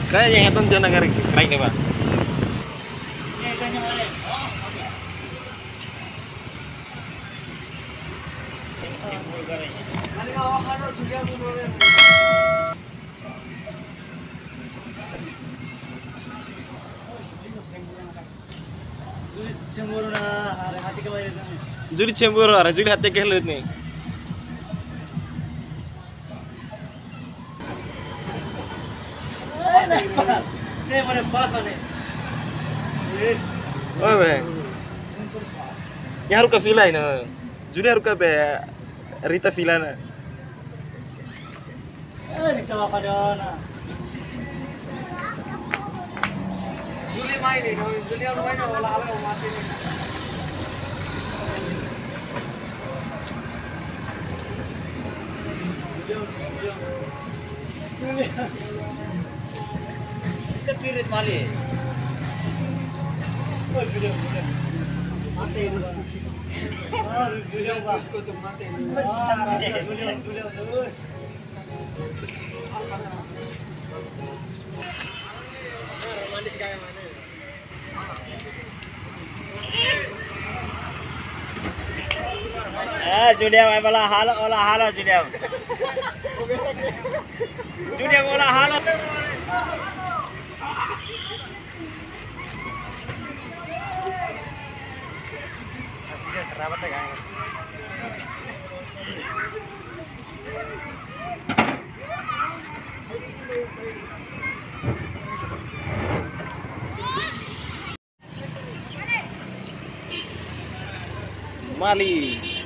Kayak yang itu jangan narik nih pak. Juli cemburu, Juli hati kehelut nih. Oh bang, yang harus ke villa ini, Juli harus ke Rita villa na. Juli main ini, Juli orang main olah olah mati ini. Kita pirit mali. Oh, Juli. Mati ini. Oh, Juli bang. Mati ini. Juli. Romantis kayak mana? Julia, olah halo Julia. Julia olah halo. Serabat ya kan? Mali.